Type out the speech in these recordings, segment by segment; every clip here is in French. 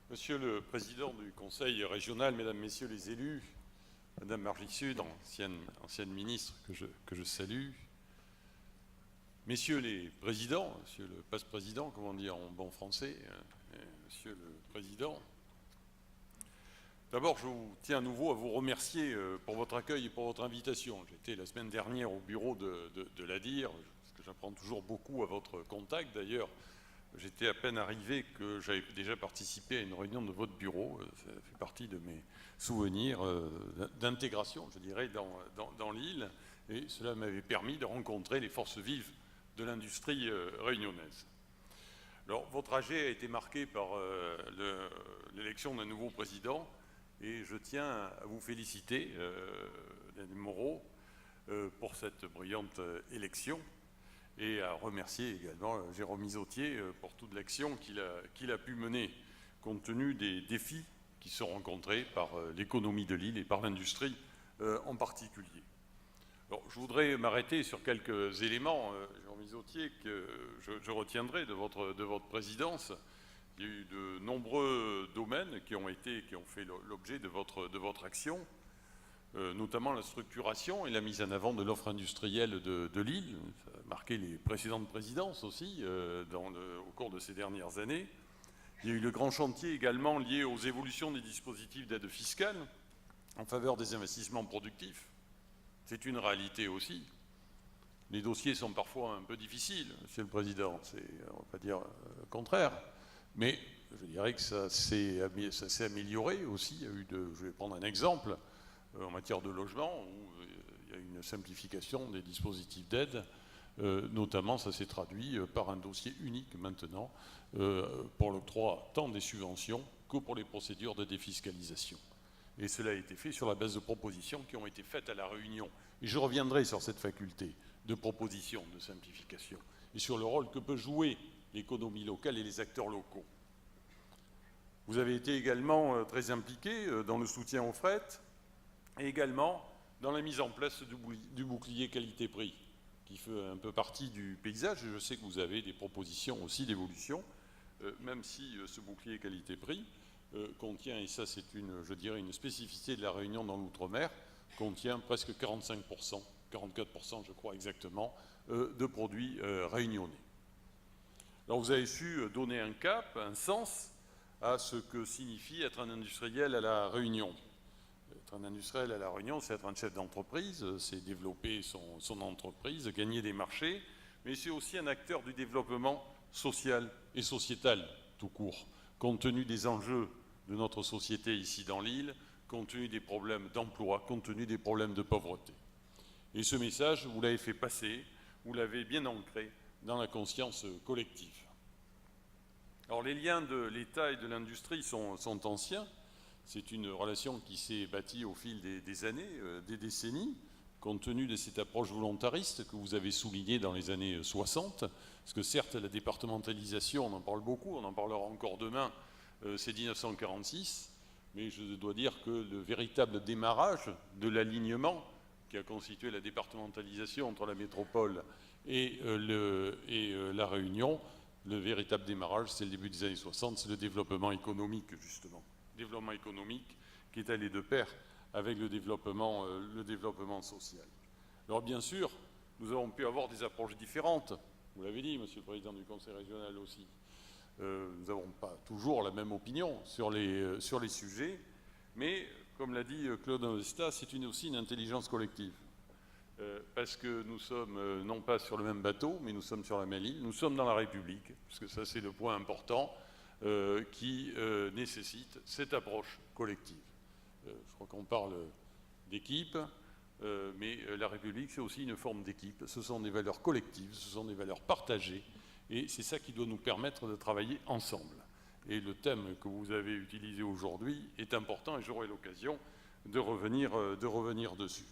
Monsieur le Président du Conseil régional, Mesdames, Messieurs les élus, Madame Margie Sud, ancienne ministre que je salue, Messieurs les Présidents, Monsieur le Passe-Président, comment dire en bon français, Monsieur le Président, d'abord je vous tiens à nouveau à vous remercier pour votre accueil et pour votre invitation. J'étais la semaine dernière au bureau de l'ADIR, parce que j'apprends toujours beaucoup à votre contact d'ailleurs. J'étais à peine arrivé que j'avais déjà participé à une réunion de votre bureau. Ça fait partie de mes souvenirs d'intégration, je dirais, dans l'île. Et cela m'avait permis de rencontrer les forces vives de l'industrie réunionnaise. Alors, votre trajet a été marqué par l'élection d'un nouveau président. Et je tiens à vous féliciter, Daniel Moreau, pour cette brillante élection. Et à remercier également Jérôme Isotier pour toute l'action qu'il a pu mener, compte tenu des défis qui sont rencontrés par l'économie de l'île et par l'industrie en particulier. Alors, je voudrais m'arrêter sur quelques éléments, Jérôme Isotier, que je retiendrai de votre présidence. Il y a eu de nombreux domaines qui ont fait l'objet de votre action. Notamment la structuration et la mise en avant de l'offre industrielle de l'île. Ça a marqué les précédentes présidences aussi au cours de ces dernières années. Il y a eu le grand chantier également lié aux évolutions des dispositifs d'aide fiscale en faveur des investissements productifs. C'est une réalité aussi. Les dossiers sont parfois un peu difficiles, Monsieur le Président, on ne va pas dire le contraire, mais je dirais que ça s'est amélioré aussi. Je vais prendre un exemple. En matière de logement, où il y a une simplification des dispositifs d'aide, notamment ça s'est traduit par un dossier unique maintenant pour l'octroi tant des subventions que pour les procédures de défiscalisation. Et cela a été fait sur la base de propositions qui ont été faites à La Réunion. Et je reviendrai sur cette faculté de proposition, de simplification, et sur le rôle que peut jouer l'économie locale et les acteurs locaux. Vous avez été également très impliqué dans le soutien au fret, et également dans la mise en place du bouclier qualité-prix, qui fait un peu partie du paysage. Et je sais que vous avez des propositions aussi d'évolution, même si ce bouclier qualité-prix contient, et ça c'est je dirais une spécificité de La Réunion dans l'outre-mer, contient presque 45%, 44% je crois exactement, de produits réunionnais. Alors vous avez su donner un cap, un sens à ce que signifie être un industriel à La Réunion. Être un industriel à La Réunion, c'est être un chef d'entreprise, c'est développer son entreprise, gagner des marchés, mais c'est aussi un acteur du développement social et sociétal tout court, compte tenu des enjeux de notre société ici dans l'île, compte tenu des problèmes d'emploi, compte tenu des problèmes de pauvreté. Et ce message, vous l'avez fait passer, vous l'avez bien ancré dans la conscience collective. Alors les liens de l'État et de l'industrie sont anciens. C'est une relation qui s'est bâtie au fil des années, des décennies, compte tenu de cette approche volontariste que vous avez soulignée dans les années 60. Parce que certes, la départementalisation, on en parle beaucoup, on en parlera encore demain, c'est 1946. Mais je dois dire que le véritable démarrage de l'alignement qui a constitué la départementalisation entre la métropole et La Réunion, le véritable démarrage, c'est le début des années 60, c'est le développement économique, justement. Développement économique qui est allé de pair avec le développement social. Alors bien sûr, nous avons pu avoir des approches différentes. Vous l'avez dit, Monsieur le Président du Conseil régional aussi. Nous n'avons pas toujours la même opinion sur les sujets, mais comme l'a dit Claude Investa, c'est aussi une intelligence collective. Parce que nous sommes non pas sur le même bateau, mais nous sommes sur la même île, nous sommes dans la République, parce que ça c'est le point important qui nécessite cette approche collective. Je crois qu'on parle d'équipe, mais la République c'est aussi une forme d'équipe, ce sont des valeurs collectives, ce sont des valeurs partagées, et c'est ça qui doit nous permettre de travailler ensemble. Et le thème que vous avez utilisé aujourd'hui est important, et j'aurai l'occasion de revenir dessus.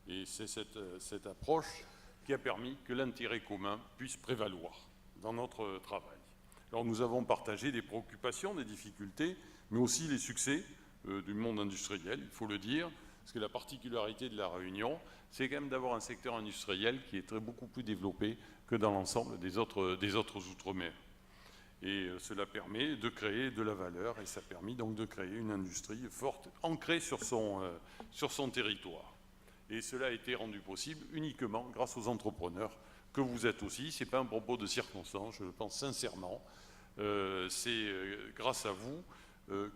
Et c'est cette approche qui a permis que l'intérêt commun puisse prévaloir dans notre travail. Alors nous avons partagé des préoccupations, des difficultés, mais aussi les succès du monde industriel, il faut le dire, parce que la particularité de La Réunion, c'est quand même d'avoir un secteur industriel qui est beaucoup plus développé que dans l'ensemble des autres outre-mer. Et cela permet de créer de la valeur, et ça a permis donc de créer une industrie forte, ancrée sur son territoire. Et cela a été rendu possible uniquement grâce aux entrepreneurs que vous êtes aussi. Ce n'est pas un propos de circonstance, je le pense sincèrement. C'est grâce à vous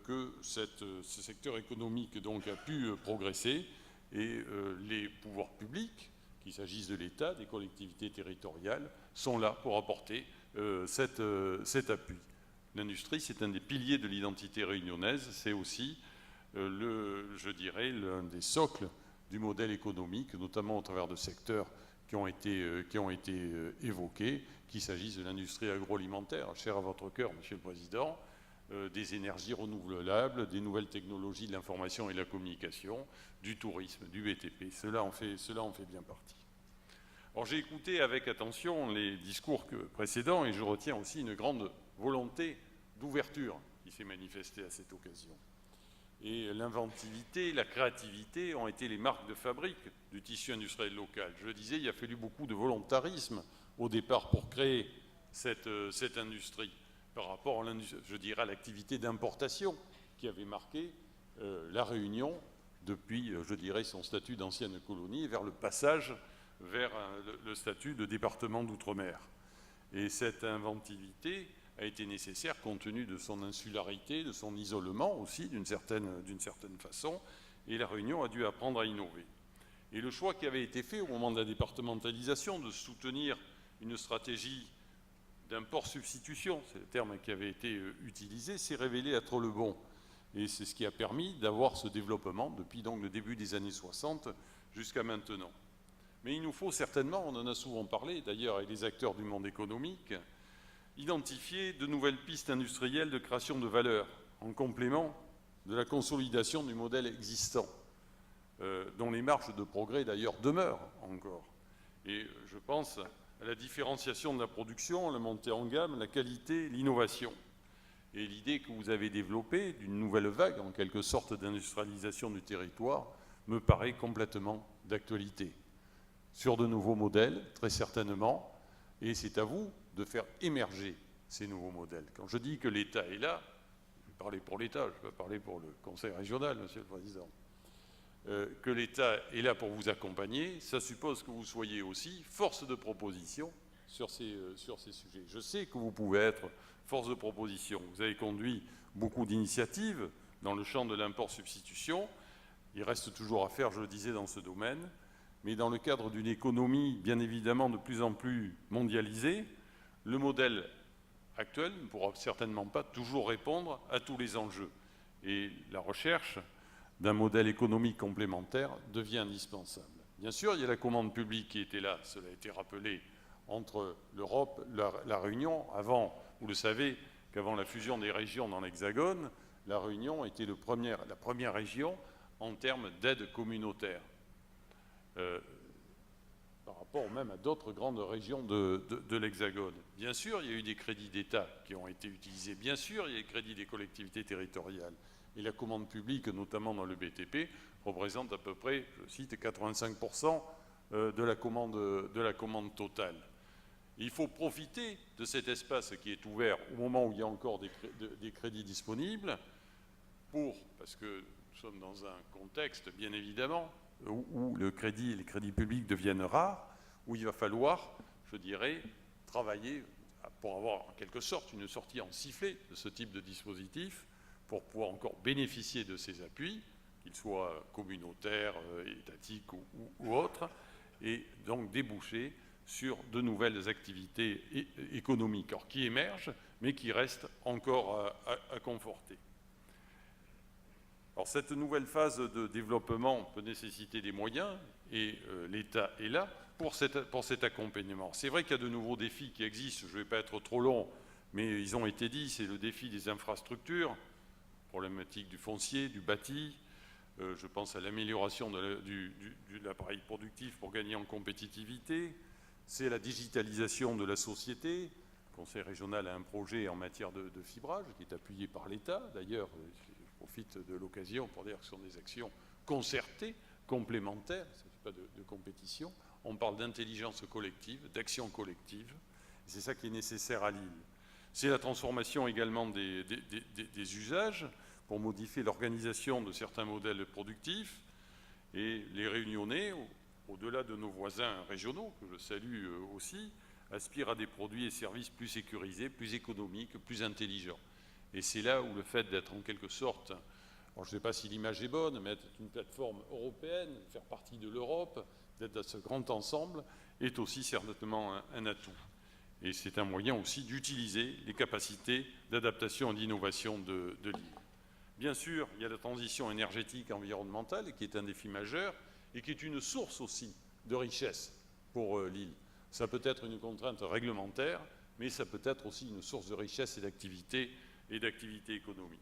que ce secteur économique donc, a pu progresser, et les pouvoirs publics, qu'il s'agisse de l'État, des collectivités territoriales, sont là pour apporter cet appui. L'industrie, c'est un des piliers de l'identité réunionnaise, c'est aussi, je dirais, l'un des socles du modèle économique, notamment au travers de secteurs qui ont été évoqués, qu'il s'agisse de l'industrie agroalimentaire, chère à votre cœur, Monsieur le Président, des énergies renouvelables, des nouvelles technologies de l'information et de la communication, du tourisme, du BTP. Cela en fait bien partie. Alors j'ai écouté avec attention les discours précédents et je retiens aussi une grande volonté d'ouverture qui s'est manifestée à cette occasion. Et l'inventivité, la créativité ont été les marques de fabrique du tissu industriel local. Je le disais, il a fallu beaucoup de volontarisme au départ pour créer cette industrie par rapport, je dirais, à l'activité d'importation qui avait marqué la Réunion depuis, je dirais, son statut d'ancienne colonie vers le passage vers le statut de département d'outre-mer. Et cette inventivité a été nécessaire compte tenu de son insularité, de son isolement aussi, d'une certaine façon, et la Réunion a dû apprendre à innover. Et le choix qui avait été fait au moment de la départementalisation de soutenir une stratégie d'import-substitution, c'est le terme qui avait été utilisé, s'est révélé être le bon. Et c'est ce qui a permis d'avoir ce développement depuis donc le début des années 60 jusqu'à maintenant. Mais il nous faut certainement, on en a souvent parlé d'ailleurs avec les acteurs du monde économique, identifier de nouvelles pistes industrielles de création de valeur en complément de la consolidation du modèle existant, dont les marges de progrès d'ailleurs demeurent encore. Et je pense à la différenciation de la production, la montée en gamme, la qualité, l'innovation. Et l'idée que vous avez développée d'une nouvelle vague, en quelque sorte, d'industrialisation du territoire, me paraît complètement d'actualité. Sur de nouveaux modèles, très certainement, et c'est à vous de faire émerger ces nouveaux modèles. Quand je dis que l'État est là, je vais parler pour l'État, je ne vais pas parler pour le Conseil régional, Monsieur le Président, que l'État est là pour vous accompagner, ça suppose que vous soyez aussi force de proposition sur ces sujets. Je sais que vous pouvez être force de proposition. Vous avez conduit beaucoup d'initiatives dans le champ de l'import-substitution. Il reste toujours à faire, je le disais, dans ce domaine. Mais dans le cadre d'une économie, bien évidemment, de plus en plus mondialisée, le modèle actuel ne pourra certainement pas toujours répondre à tous les enjeux. Et la recherche d'un modèle économique complémentaire devient indispensable. Bien sûr, il y a la commande publique qui était là, cela a été rappelé, entre l'Europe, la Réunion. Avant, vous le savez, qu'avant la fusion des régions dans l'Hexagone, la Réunion était la première région en termes d'aide communautaire. Par rapport même à d'autres grandes régions de l'Hexagone. Bien sûr, il y a eu des crédits d'État qui ont été utilisés. Bien sûr, il y a des crédits des collectivités territoriales. Et la commande publique, notamment dans le BTP, représente à peu près, je cite, 85% de la commande totale. Il faut profiter de cet espace qui est ouvert au moment où il y a encore des crédits disponibles parce que nous sommes dans un contexte, bien évidemment, où les crédits publics deviennent rares, où il va falloir, je dirais, travailler pour avoir en quelque sorte une sortie en sifflet de ce type de dispositif, pour pouvoir encore bénéficier de ces appuis, qu'ils soient communautaires, étatiques ou autres, et donc déboucher sur de nouvelles activités économiques, alors, qui émergent, mais qui restent encore à conforter. Alors, cette nouvelle phase de développement peut nécessiter des moyens, et l'État est là pour cet accompagnement. C'est vrai qu'il y a de nouveaux défis qui existent, je ne vais pas être trop long, mais ils ont été dits, c'est le défi des infrastructures, problématique du foncier, du bâti, je pense à l'amélioration de l'appareil productif pour gagner en compétitivité, c'est la digitalisation de la société. Le Conseil régional a un projet en matière de fibrage qui est appuyé par l'État. D'ailleurs, je profite de l'occasion pour dire que ce sont des actions concertées, complémentaires, il ne s'agit pas de compétition. On parle d'intelligence collective, d'action collective. C'est ça qui est nécessaire à Lille. C'est la transformation également des usages pour modifier l'organisation de certains modèles productifs. Et les Réunionnais, au-delà de nos voisins régionaux, que je salue aussi, aspirent à des produits et services plus sécurisés, plus économiques, plus intelligents. Et c'est là où le fait d'être en quelque sorte, alors je ne sais pas si l'image est bonne, mais être une plateforme européenne, faire partie de l'Europe, d'être dans ce grand ensemble, est aussi certainement un atout. Et c'est un moyen aussi d'utiliser les capacités d'adaptation et d'innovation de l'île. Bien sûr, il y a la transition énergétique et environnementale, qui est un défi majeur, et qui est une source aussi de richesse pour l'île. Ça peut être une contrainte réglementaire, mais ça peut être aussi une source de richesse et d'activité économique.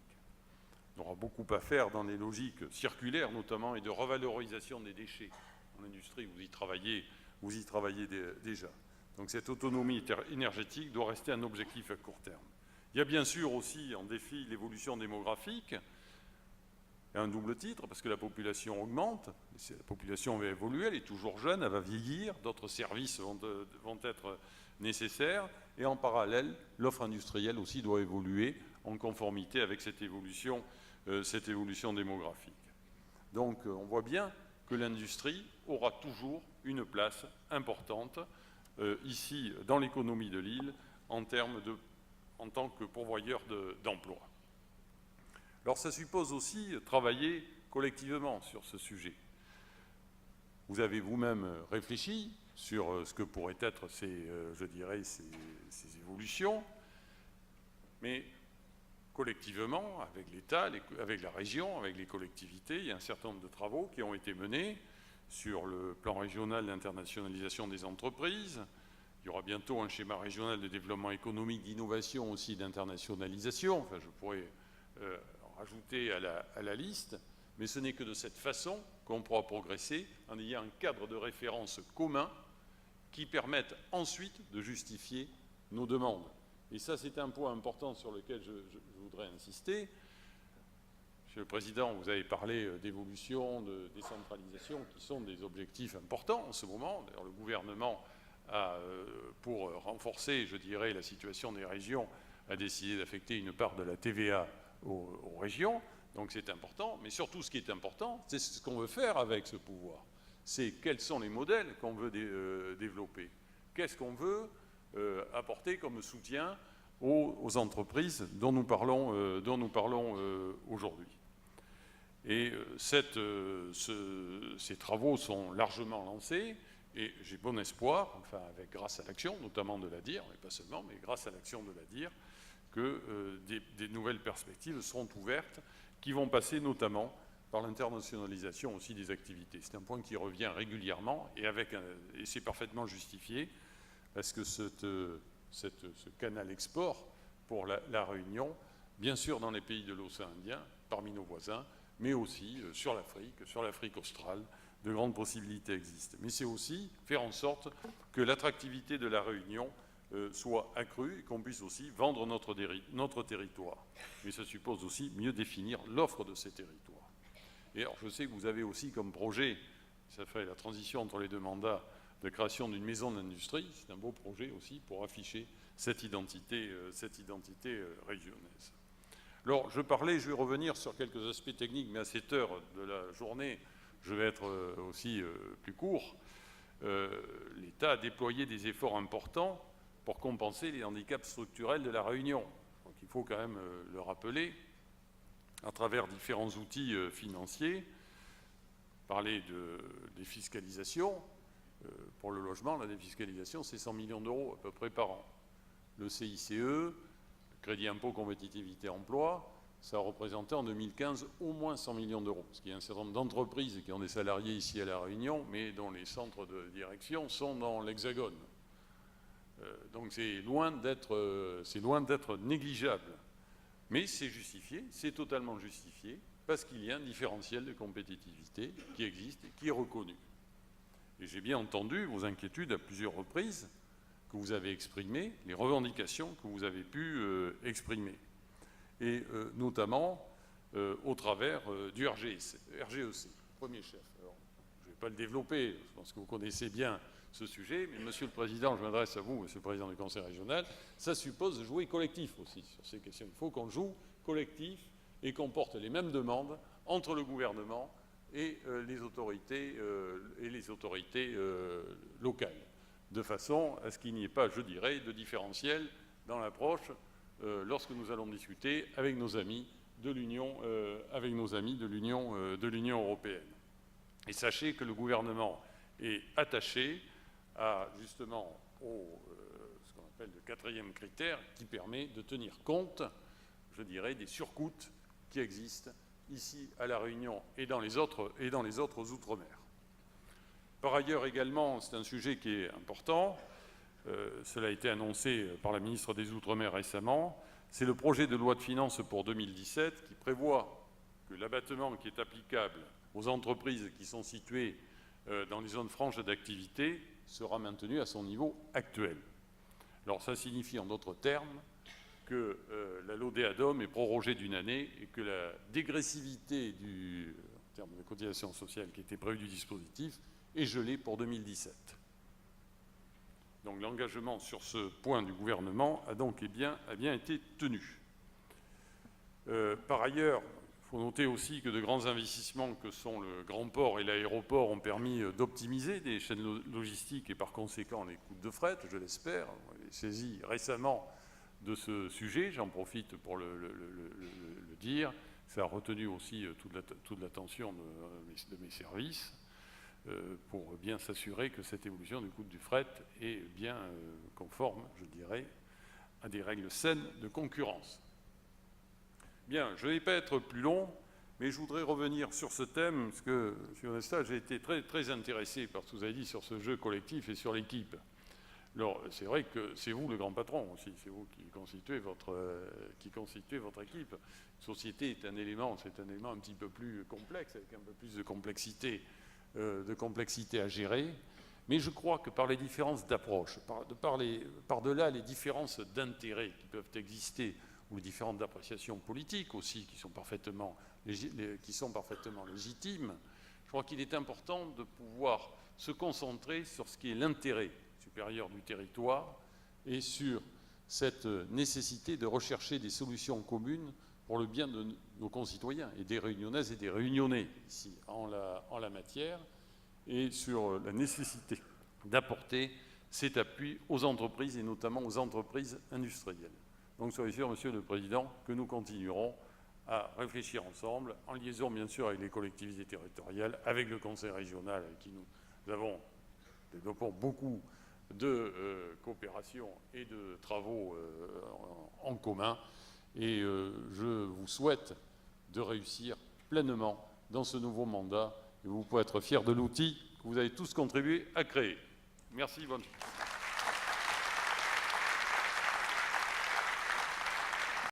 On aura beaucoup à faire dans les logiques circulaires notamment et de revalorisation des déchets. En industrie, vous y travaillez déjà. Donc cette autonomie énergétique doit rester un objectif à court terme. Il y a bien sûr aussi en défi l'évolution démographique, à un double titre, parce que la population augmente, la population va évoluer, elle est toujours jeune, elle va vieillir, d'autres services vont être nécessaires, et en parallèle, l'offre industrielle aussi doit évoluer en conformité avec cette évolution démographique. Donc on voit bien que l'industrie aura toujours une place importante ici dans l'économie de l'île en tant que pourvoyeur d'emplois. Alors ça suppose aussi travailler collectivement sur ce sujet. Vous avez vous-même réfléchi sur ce que pourraient être ces évolutions, mais collectivement, avec l'État, avec la région, avec les collectivités, il y a un certain nombre de travaux qui ont été menés sur le plan régional d'internationalisation des entreprises. Il y aura bientôt un schéma régional de développement économique, d'innovation aussi, d'internationalisation. Enfin, je pourrais en rajouter à la liste, mais ce n'est que de cette façon qu'on pourra progresser en ayant un cadre de référence commun qui permette ensuite de justifier nos demandes. Et ça, c'est un point important sur lequel je voudrais insister. Monsieur le Président, vous avez parlé d'évolution, de décentralisation, qui sont des objectifs importants en ce moment. D'ailleurs, le gouvernement pour renforcer, je dirais, la situation des régions, a décidé d'affecter une part de la TVA aux régions. Donc c'est important. Mais surtout, ce qui est important, c'est ce qu'on veut faire avec ce pouvoir. C'est quels sont les modèles qu'on veut développer. Qu'est-ce qu'on veut apporter comme soutien aux entreprises dont nous parlons aujourd'hui. Et ces travaux sont largement lancés. Et j'ai bon espoir, enfin grâce à l'action notamment de l'ADIR, mais pas seulement, mais grâce à l'action de l'ADIR, que des nouvelles perspectives seront ouvertes, qui vont passer notamment par l'internationalisation aussi des activités. C'est un point qui revient régulièrement et c'est parfaitement justifié, parce que ce canal export pour la Réunion, bien sûr dans les pays de l'océan Indien, parmi nos voisins, mais aussi sur l'Afrique australe, de grandes possibilités existent. Mais c'est aussi faire en sorte que l'attractivité de la Réunion soit accrue et qu'on puisse aussi vendre notre territoire. Mais ça suppose aussi mieux définir l'offre de ces territoires. Et alors je sais que vous avez aussi comme projet, ça fait la transition entre les deux mandats, de création d'une maison d'industrie. C'est un beau projet aussi pour afficher cette identité réunionnaise. Alors je vais revenir sur quelques aspects techniques, mais à cette heure de la journée, je vais être aussi plus court. L'État a déployé des efforts importants pour compenser les handicaps structurels de la Réunion. Donc il faut quand même le rappeler, à travers différents outils financiers. Parler des fiscalisations. Pour le logement, la défiscalisation, c'est 100 millions d'euros à peu près par an. Le CICE, le Crédit Impôt Compétitivité Emploi, ça a représenté en 2015 au moins 100 millions d'euros. Parce qu'il y a un certain nombre d'entreprises qui ont des salariés ici à La Réunion, mais dont les centres de direction sont dans l'Hexagone. Donc c'est loin d'être négligeable. Mais c'est justifié, c'est totalement justifié, parce qu'il y a un différentiel de compétitivité qui existe et qui est reconnu. Et j'ai bien entendu vos inquiétudes à plusieurs reprises que vous avez exprimées, les revendications que vous avez pu exprimer. Et notamment au travers du RGEC, premier chef. Alors, je ne vais pas le développer, je pense que vous connaissez bien ce sujet. Mais Monsieur le Président, je m'adresse à vous, Monsieur le Président du Conseil régional, ça suppose de jouer collectif aussi sur ces questions. Il faut qu'on joue collectif et qu'on porte les mêmes demandes entre le gouvernement et les autorités locales, de façon à ce qu'il n'y ait pas, je dirais, de différentiel dans l'approche lorsque nous allons discuter avec nos amis de l'Union européenne. Et sachez que le gouvernement est attaché justement ce qu'on appelle le 4e critère qui permet de tenir compte, je dirais, des surcoûts qui existent ici à La Réunion et dans les autres Outre-mer. Par ailleurs également, c'est un sujet qui est important, cela a été annoncé par la ministre des Outre-mer récemment, c'est le projet de loi de finances pour 2017 qui prévoit que l'abattement qui est applicable aux entreprises qui sont situées dans les zones franches d'activité sera maintenu à son niveau actuel. Alors ça signifie en d'autres termes que la LODEADOM est prorogée d'une année et que la dégressivité en termes de cotisation sociale qui était prévue du dispositif est gelée pour 2017. Donc l'engagement sur ce point du gouvernement a donc bien été tenu. Par ailleurs, il faut noter aussi que de grands investissements que sont le grand port et l'aéroport ont permis d'optimiser des chaînes logistiques et par conséquent les coûts de fret, je l'espère. On est saisi récemment de ce sujet, j'en profite pour le dire. Ça a retenu aussi toute l'attention de mes services pour bien s'assurer que cette évolution du coût du fret est bien conforme, je dirais, à des règles saines de concurrence. Bien, je ne vais pas être plus long, mais je voudrais revenir sur ce thème, parce que, M. Onesta, j'ai été très, très intéressé par ce que vous avez dit sur ce jeu collectif et sur l'équipe. Alors, c'est vrai que c'est vous le grand patron aussi, c'est vous qui constituez votre équipe. La société est un élément un petit peu plus complexe, avec un peu plus de complexité à gérer. Mais je crois que par les différences d'approche, par-delà les différences d'intérêts qui peuvent exister, ou les différentes appréciations politiques aussi, qui sont parfaitement légitimes, je crois qu'il est important de pouvoir se concentrer sur ce qui est l'intérêt supérieur du territoire et sur cette nécessité de rechercher des solutions communes pour le bien de nos concitoyens et des Réunionnaises et des Réunionnais ici en la matière, et sur la nécessité d'apporter cet appui aux entreprises et notamment aux entreprises industrielles. Donc soyez sûr, Monsieur le Président, que nous continuerons à réfléchir ensemble, en liaison bien sûr avec les collectivités territoriales, avec le Conseil régional, avec qui nous développons beaucoup de coopération et de travaux en commun. Et je vous souhaite de réussir pleinement dans ce nouveau mandat. Et vous pouvez être fiers de l'outil que vous avez tous contribué à créer. Merci, bonne journée.